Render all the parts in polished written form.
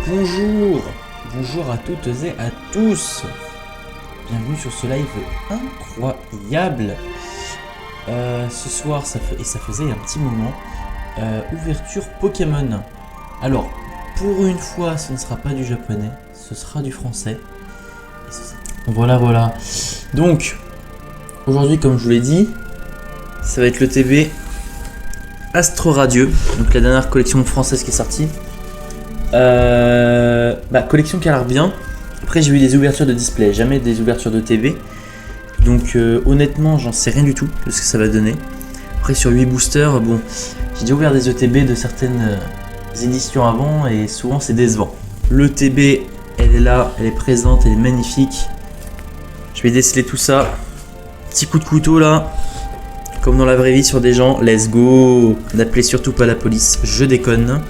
Bonjour, bonjour à toutes et à tous. Bienvenue sur ce live incroyable. Ce soir, ça faisait un petit moment. Ouverture Pokémon. Alors, pour une fois, ce ne sera pas du japonais, ce sera du français. Voilà. Donc, aujourd'hui, comme je vous l'ai dit, ça va être le TB Astre Radieux, donc la dernière collection française qui est sortie. Collection qui a l'air bien. Après, j'ai eu des ouvertures de display, jamais des ouvertures de TB. Donc, honnêtement, j'en sais rien du tout de ce que ça va donner. Après, sur 8 boosters, bon, j'ai déjà ouvert des ETB de certaines éditions avant et souvent c'est décevant. L'ETB, elle est là, elle est présente, elle est magnifique. Je vais déceler tout ça. Petit coup de couteau là, comme dans la vraie vie sur des gens. Let's go. N'appelez surtout pas la police, je déconne.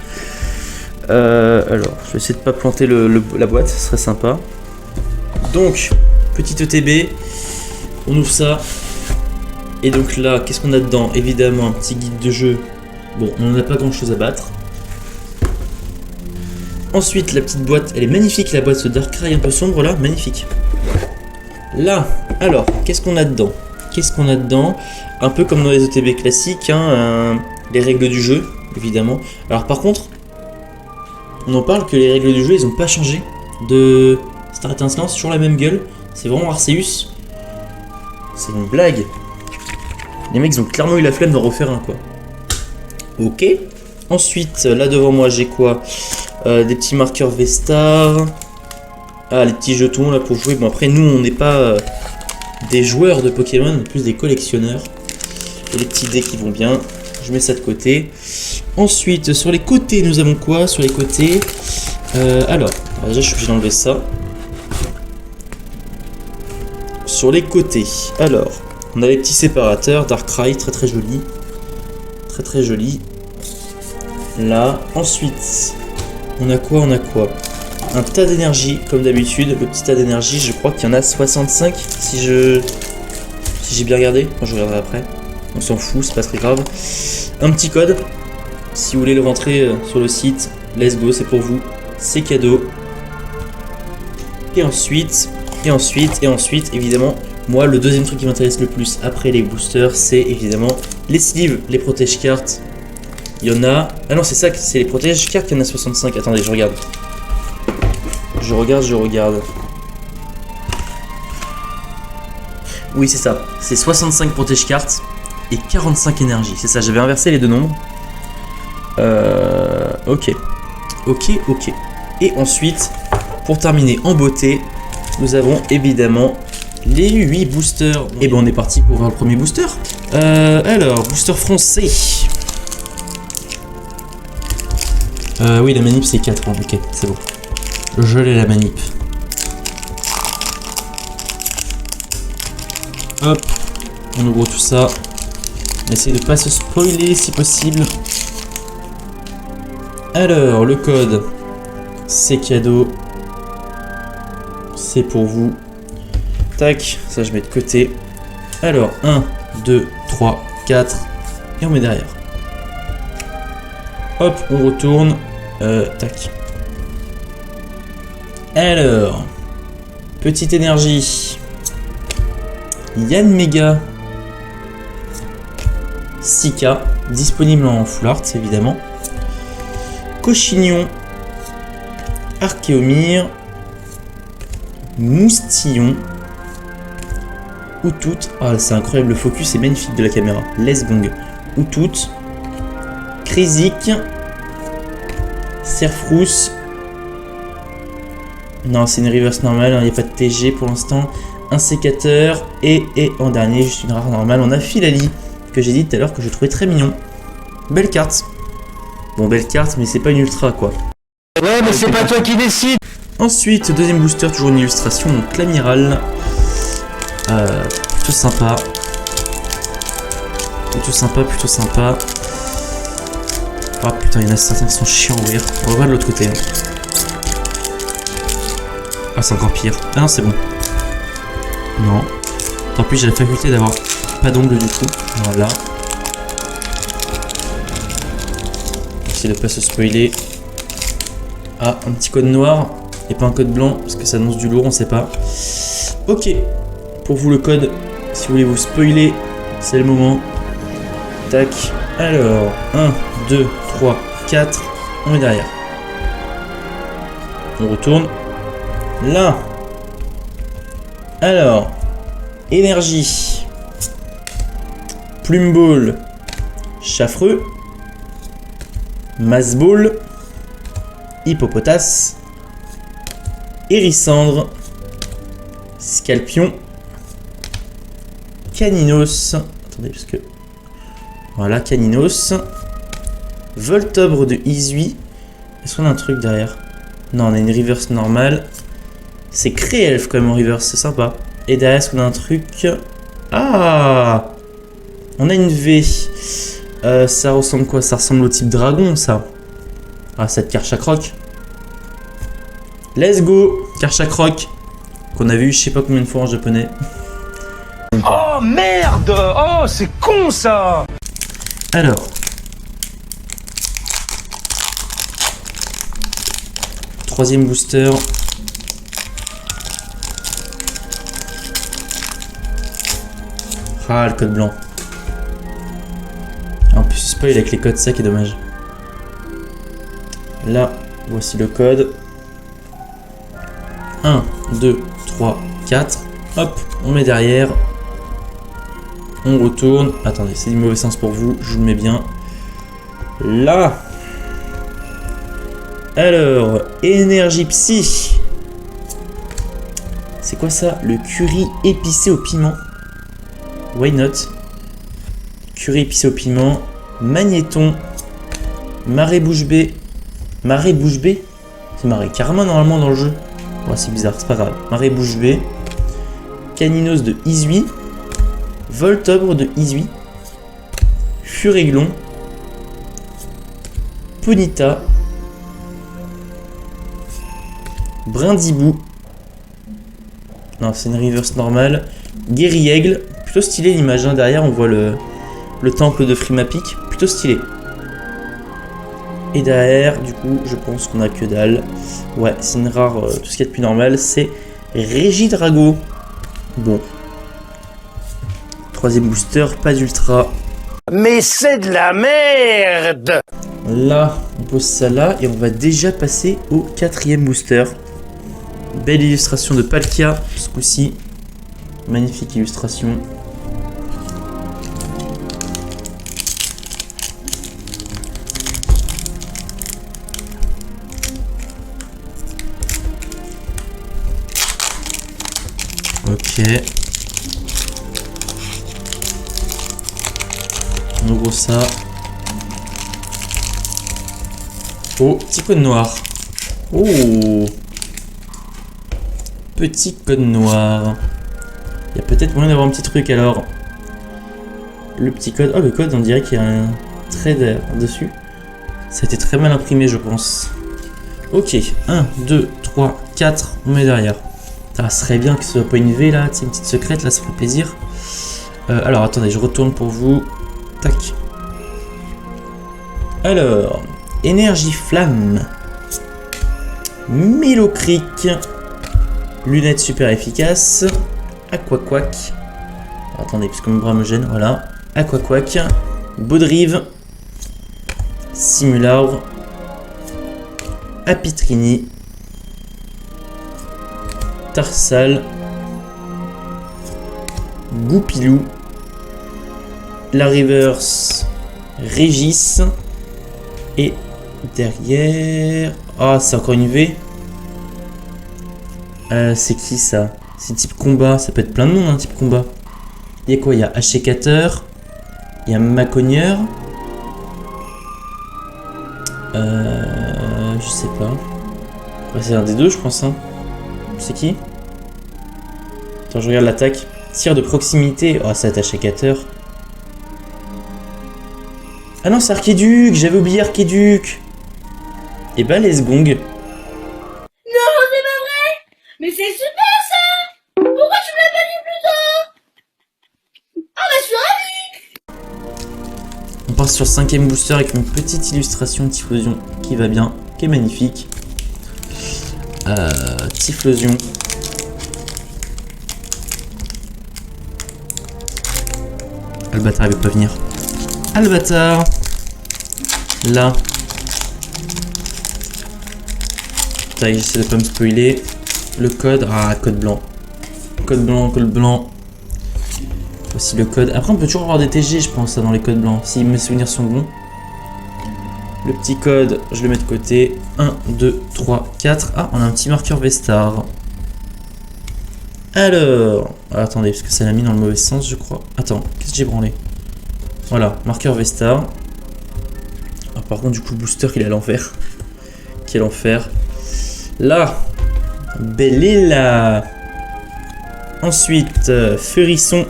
Alors, je vais essayer de pas planter la boîte, ce serait sympa. Donc, petit ETB, on ouvre ça. Et donc là, qu'est-ce qu'on a dedans? Évidemment, un petit guide de jeu. Bon, on n'en a pas grand chose à battre. Ensuite, la petite boîte, elle est magnifique, la boîte, ce Darkrai un peu sombre là, magnifique. Là, alors, qu'est-ce qu'on a dedans? Un peu comme dans les ETB classiques, hein, les règles du jeu, évidemment. Alors par contre, on en parle que les règles du jeu, ils ont pas changé de Star Étincelant, c'est toujours la même gueule. C'est vraiment Arceus. C'est une blague. Les mecs, ils ont clairement eu la flemme d'en refaire un, quoi. Ok. Ensuite, là devant moi, j'ai quoi? Des petits marqueurs V-Star. Ah, les petits jetons là pour jouer. Bon, après, nous, on n'est pas des joueurs de Pokémon, on est plus des collectionneurs. Et les petits dés qui vont bien. Je mets ça de côté. Ensuite, sur les côtés, nous avons quoi? Sur les côtés, alors, déjà, je suis obligé d'enlever ça. Sur les côtés, alors, on a les petits séparateurs. Darkrai, très joli. Très joli. Là, ensuite, on a quoi? Un tas d'énergie, comme d'habitude. Le petit tas d'énergie, je crois qu'il y en a 65, si j'ai bien regardé. Enfin, je regarderai après. On s'en fout, c'est pas très grave. Un petit code. Si vous voulez le rentrer sur le site, let's go, c'est pour vous. C'est cadeau. Et ensuite, évidemment, moi, le deuxième truc qui m'intéresse le plus après les boosters, c'est évidemment les sleeves, les protège-cartes. Il y en a... Ah non, c'est ça, c'est les protège-cartes, il y en a 65. Attendez, je regarde. Je regarde. Oui, c'est ça. C'est 65 protège-cartes et 45 énergie. C'est ça, j'avais inversé les deux nombres. Ok. Et ensuite, pour terminer en beauté, nous avons évidemment les 8 boosters. Et ben on est parti pour voir le premier booster. Alors, booster français. Oui, la manip c'est 4 ans. Ok, c'est bon. Je l'ai la manip. Hop, on ouvre tout ça. On essaie de pas se spoiler si possible. Alors, le code, c'est cadeau. C'est pour vous. Tac, ça je mets de côté. Alors, 1, 2, 3, 4. Et on met derrière. Hop, on retourne. Tac. Alors, petite énergie. Yann Mega. 6K. Disponible en full art, évidemment. Cochignon, Archéomir, Moustillon, Outout. Ah, c'est incroyable, le focus est magnifique de la caméra. Lesbong, Outout, Krizik, Serfrousse. Non, c'est une reverse normale, il n'y a pas de TG pour l'instant. Un sécateur et en dernier, juste une rare normale. On a Filali, que j'ai dit tout à l'heure que je trouvais très mignon. Belle carte. Bon, belle carte, mais c'est pas une ultra, quoi. Ouais, mais c'est pas toi qui décide. Ensuite, deuxième booster, toujours une illustration, donc l'amiral. Plutôt sympa. Ah putain, il y en a certains qui sont chiants à ouvrir. On va voir de l'autre côté. Hein. Ah, c'est encore pire. Ah non, c'est bon. Non. Tant pis, j'ai la faculté d'avoir pas d'ongle du coup. Voilà. Essayer de pas se spoiler. Ah, un petit code noir et pas un code blanc parce que ça annonce du lourd, on sait pas. Ok, pour vous le code, si vous voulez vous spoiler, c'est le moment. Tac, alors 1, 2, 3, 4, on est derrière. On retourne. Là. Alors, énergie. Plume ball. Chaffreux. Masse ball. Hippopotas. Hérissandre. Scalpion. Caninos. Attendez, parce que... Voilà, Caninos. Voltobre de Izui. Est-ce qu'on a un truc derrière? Non, on a une reverse normale. C'est Créelf quand même en reverse, c'est sympa. Et derrière, est-ce qu'on a un truc? Ah! On a une V. Ça ressemble quoi? Ça ressemble au type dragon, ça. Ah, cette Karchakroc. Let's go! Karchakroc. Qu'on a vu je sais pas combien de fois en japonais. Oh merde! Oh, c'est con ça! Alors. Troisième booster. Ah, le code blanc. En plus, spoil avec les codes, ça qui est dommage. Là, voici le code. 1, 2, 3, 4. Hop, on met derrière. On retourne. Attendez, c'est du mauvais sens pour vous, je vous le mets bien. Là. Alors, énergie psy. C'est quoi ça? Le curry épicé au piment. Why not? Curry épicé au piment. Magnéton. Marée bouche bée. Marée bouche bée? C'est marée karma normalement dans le jeu. Ouais, c'est bizarre, c'est pas grave. Marée bouche bée. Caninos de Izui. Voltobre de Izui. Furéglon. Ponita. Brindibou. Non, c'est une reverse normale. Guéri-aigle. Plutôt stylé l'image, hein. Derrière on voit le temple de Frimapic. Plutôt stylé. Et derrière, du coup, je pense qu'on a que dalle. Ouais, c'est une rare, tout ce qu'il y a de plus normal, c'est Régidrago. Bon. Troisième booster, pas d'ultra. Mais c'est de la merde! Là, on pose ça là et on va déjà passer au quatrième booster. Belle illustration de Palkia, ce coup-ci. Magnifique illustration. Ok. On ouvre ça. Oh, petit code noir. Oh. Petit code noir. Il y a peut-être moyen d'avoir un petit truc alors. Le petit code. Oh, le code, on dirait qu'il y a un trader dessus. Ça a été très mal imprimé, je pense. Ok. 1, 2, 3, 4. On met derrière. Ça serait bien que ce soit pas une V là. C'est une petite secrète là, ça ferait plaisir. Alors, attendez, je retourne pour vous. Tac. Alors. Énergie flamme. Mélocric. Lunettes super efficaces. Aquaquac. Attendez, puisque mon bras me gêne, voilà. Aquaquac. Baudrive. Simulacre. Apitrini. Tarsal. Goupilou. La reverse. Régis. Et derrière... Ah, c'est encore une V. C'est qui ça? C'est type combat. Ça peut être plein de noms, hein, type combat. Il y a quoi? Il y a Hachecateur. Il y a Macogneur. Je sais pas. Ouais, c'est un des deux, je pense. Hein. C'est qui? Attends, je regarde l'attaque. Tir de proximité. Oh, ça va être Hachecateur. Ah non, c'est Archiduc. J'avais oublié Archiduc. Et bah, les Gong. Non, c'est pas vrai! Mais c'est super ça! Pourquoi tu me l'as pas dit plus tôt? Ah bah je suis ravie! On part sur 5ème booster avec une petite illustration de diffusion qui va bien, qui est magnifique. Typhlosion. Albatar il veut pas venir. Albatar. Là. Tac, j'essaie de pas me spoiler. Le code. Ah, code blanc. Code blanc, code blanc. Voici le code. Après, on peut toujours avoir des TG, je pense, dans les codes blancs. Si mes souvenirs sont bons. Le petit code, je le mets de côté. 1, 2, 3, 4. Ah, on a un petit marqueur Vestar. Alors. Ah, attendez, parce que ça l'a mis dans le mauvais sens, je crois. Attends, qu'est-ce que j'ai branlé? Voilà, marqueur Vestar. Ah, par contre, du coup, le booster, il est à l'envers. Quel enfer. Là. Belle-Île. Ensuite, Furisson.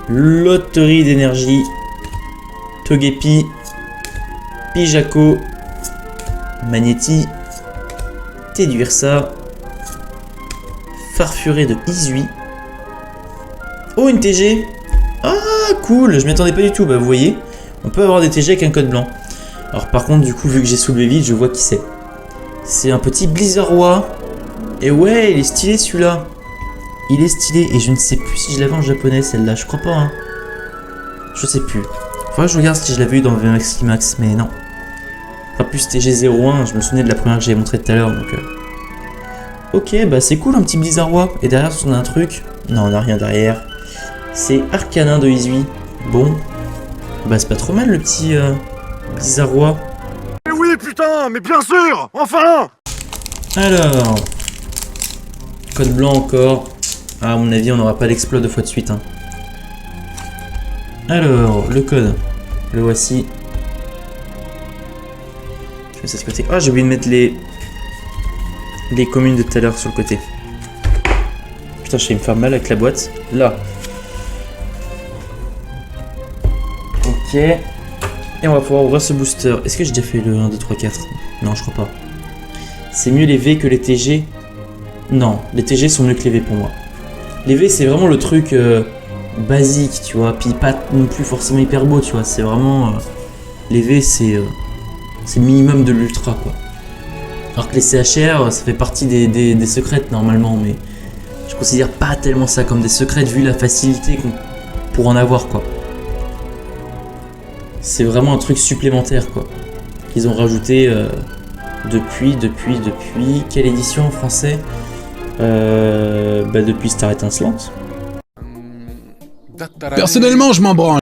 Loterie d'énergie. Togepi. Pijako. Magnéti. Teddiursa. Farfuré de Izui. Oh, une TG. Ah, cool. Je m'y attendais pas du tout. Bah, vous voyez, on peut avoir des TG avec un code blanc. Alors, par contre, du coup, vu que j'ai soulevé vite, je vois qui c'est. C'est un petit Blizzardois. Et ouais, il est stylé celui-là. Il est stylé. Et je ne sais plus si je l'avais en japonais, celle-là. Je crois pas, hein. Je sais plus. Faudrait que je regarde si je l'avais eu dans VMAX Climax, mais non. Pas plus TG01. Je me souvenais de la première que j'avais montrée tout à l'heure, donc... Ok, bah c'est cool, un petit Blizzardois. Et derrière, on a un truc. Non, on n'a rien derrière. C'est Arcanin de Izui. Bon. Bah c'est pas trop mal, le petit Blizzardois. Mais oui, putain, mais bien sûr, enfin. Alors. Code blanc encore. Ah, à mon avis, on n'aura pas l'exploit 2 fois de suite. Hein. Alors, le code. Le voici. Je mets ça de ce côté. Ah, j'ai oublié de mettre les communes de tout à l'heure sur le côté. Putain, je vais me faire mal avec la boîte. Là. Ok. Et on va pouvoir ouvrir ce booster. Est-ce que j'ai déjà fait le 1, 2, 3, 4? Non, je crois pas. C'est mieux les V que les TG? Non, les TG sont mieux que les V pour moi. Les V, c'est vraiment le truc basique, tu vois. Puis pas non plus forcément hyper beau, tu vois. C'est vraiment... les V, c'est le minimum de l'ultra, quoi. Alors que les CHR, ça fait partie des secrètes normalement, mais je considère pas tellement ça comme des secrètes vu la facilité qu'on pour en avoir, quoi. C'est vraiment un truc supplémentaire, quoi. Qu'ils ont rajouté depuis. Quelle édition en français? Bah depuis Star Étincelante. Personnellement, je m'en branle.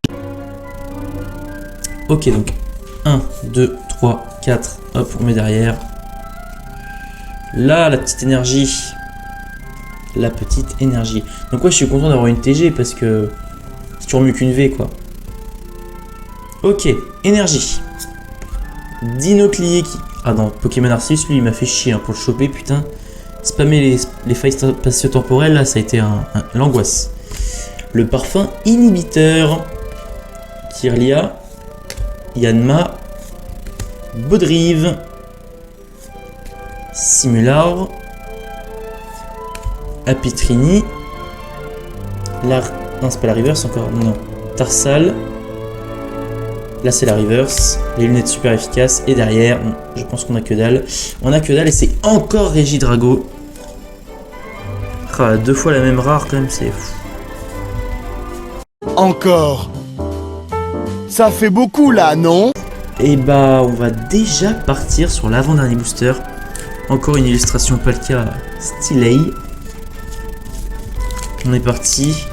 Ok, donc 1, 2, 3, 4. Hop, on met derrière. Là, la petite énergie. La petite énergie. Donc ouais, je suis content d'avoir une TG parce que c'est toujours mieux qu'une V, quoi. Ok, énergie. Dinoclier qui... Ah non, Pokémon Arceus, lui, il m'a fait chier hein, pour le choper, putain. Spammer les failles spatio-temporelles, là, ça a été l'angoisse. Le parfum inhibiteur. Kirlia. Yanma. Baudrive. Simular. Apitrini. Non, c'est pas la reverse encore. Non. Tarsal. Là, c'est la reverse. Les lunettes super efficaces. Et derrière, je pense qu'on a que dalle. On a que dalle et c'est encore Régidrago. Ah, 2 fois la même rare, quand même, c'est fou. Encore. Ça fait beaucoup là, non? Et bah, on va déjà partir sur l'avant-dernier booster. Encore une illustration Palkia stylée. On est parti.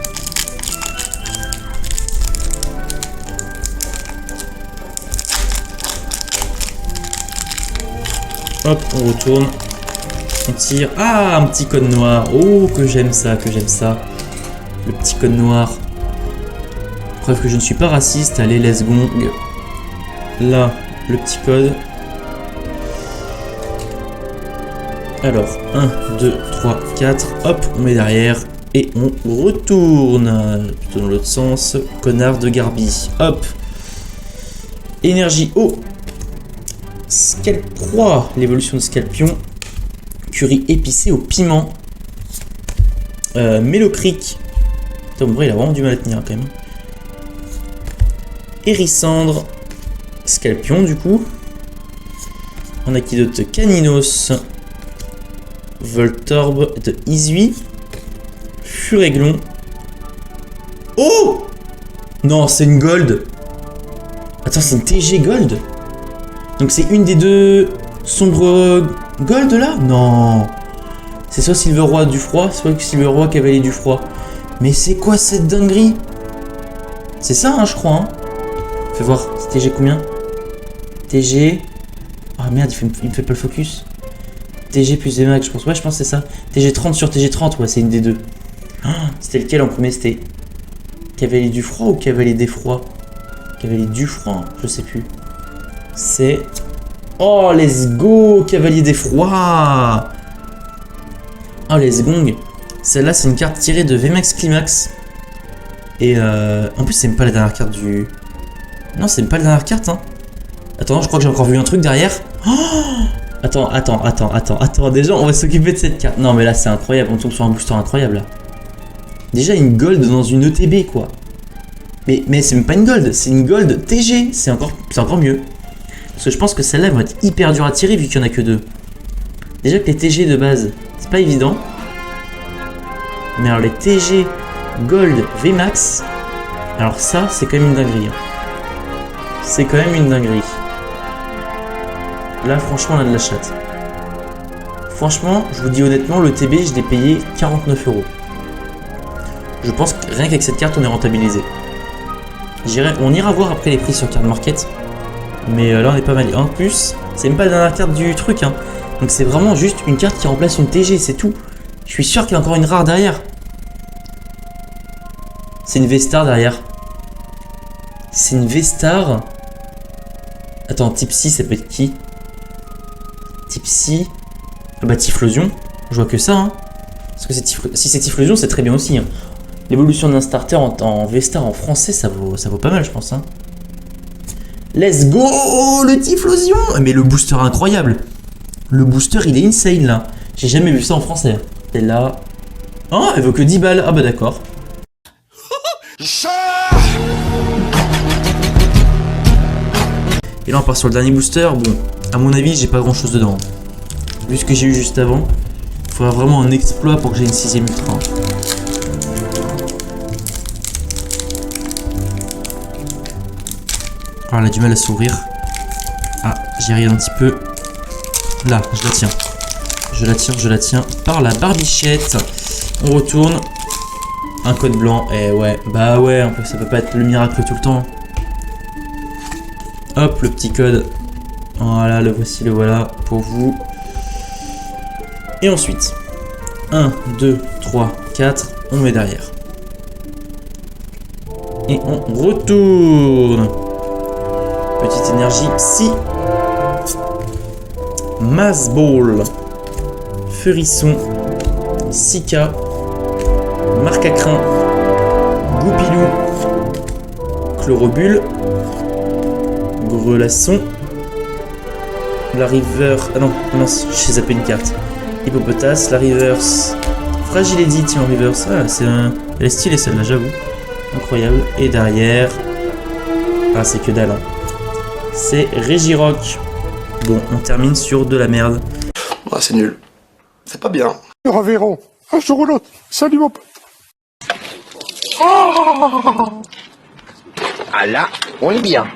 Hop, on retourne. On tire. Ah, un petit code noir. Oh, que j'aime ça, que j'aime ça. Le petit code noir. Preuve que je ne suis pas raciste. Allez, let's go. Là, le petit code. Alors, 1, 2, 3, 4. Hop, on met derrière. Et on retourne. Plutôt dans l'autre sens. Connard de Garbi. Hop. Énergie eau. Scalproie. L'évolution de Scalpion. Curry épicé au piment. Mélocric. Putain, en vrai, il a vraiment du mal à tenir quand même. Hérissandre. Scalpion, du coup. On a qui d'autre? Caninos. Voltorb de Izui. Furéglon. Oh! Non, c'est une gold. Attends, c'est une TG gold. Donc c'est une des deux sombres gold là? Non. C'est soit Silverroi du froid, soit Silverroi cavalier du froid. Mais c'est quoi cette dinguerie? C'est ça, hein, je crois. Hein. Fais voir, c'est TG combien? TG... Ah merde, il me fait pas le focus. TG plus VMAX, je pense. Ouais, je pense que c'est ça. TG 30 sur TG 30, ouais, c'est une des deux. Oh, c'était lequel en premier? C'était Cavalier du froid ou Cavalier des froids? Cavalier du froid, je sais plus. C'est... Oh, let's go, Cavalier des froids. Oh, let's gong. Celle-là, c'est une carte tirée de VMAX Climax. Et en plus, c'est même pas la dernière carte du... Non, c'est même pas la dernière carte, hein. Attends, je crois que j'ai encore vu un truc derrière. Oh, attends. Déjà, on va s'occuper de cette carte. Non, mais là, c'est incroyable. On tombe sur un booster incroyable, là. Déjà, une gold dans une ETB, quoi. Mais c'est même pas une gold, c'est une gold TG. C'est encore mieux. Parce que je pense que celle-là va être hyper dure à tirer vu qu'il y en a que deux. Déjà que les TG de base, c'est pas évident. Mais alors les TG Gold VMAX, alors ça, c'est quand même une dinguerie. C'est quand même une dinguerie. Là, franchement, on a de la chatte. Franchement, je vous dis honnêtement, le TB, je l'ai payé 49 €. Je pense que rien qu'avec cette carte, on est rentabilisé. On ira voir après les prix sur Card Market. Mais là, on est pas mal. En plus, c'est même pas la dernière carte du truc. Hein. Donc, c'est vraiment juste une carte qui remplace une TG, c'est tout. Je suis sûr qu'il y a encore une rare derrière. C'est une V-Star derrière. C'est une V-Star. Attends, Tipsy, ça peut être qui? Tipsy. Ah bah, Typhlosion. Je vois que ça. Hein. Parce que si c'est Typhlosion, c'est très bien aussi. Hein. L'évolution d'un starter en V-Star en français, ça vaut pas mal, je pense. Hein. Let's go, le Typhlosion. Mais le booster incroyable. Le booster, il est insane, là. J'ai jamais vu ça en français. Et là... Oh, elle vaut que 10 balles. Ah bah d'accord. Et là, on part sur le dernier booster. Bon, à mon avis, j'ai pas grand-chose dedans. Vu ce que j'ai eu juste avant, il faudra vraiment un exploit pour que j'ai une 6ème ultra. Ah, elle a du mal à s'ouvrir. Ah, j'y arrive un petit peu. Là, je la tiens. Je la tiens par la barbichette. On retourne. Un code blanc. Et ouais, bah ouais, ça peut pas être le miracle tout le temps. Hop, le petit code. Voilà, le voici, le voilà pour vous. Et ensuite, 1, 2, 3, 4, on met derrière. Et on retourne. Petite énergie psy. Mass Ball. Furisson. Sika. Marcacrin. Goupilou. Chlorobule. Grelasson. La River. Ah non, mince, j'ai zappé une carte. Hippopotas, la Reverse. Fragile Edit en Reverse. Ah, elle est stylée celle-là, j'avoue. Incroyable. Et derrière. Ah, c'est que dalle. Hein. C'est Regirock. Bon, on termine sur de la merde. Ah, c'est nul. C'est pas bien. Nous reverrons un jour ou l'autre. Salut mon pote. Ah là, on est bien.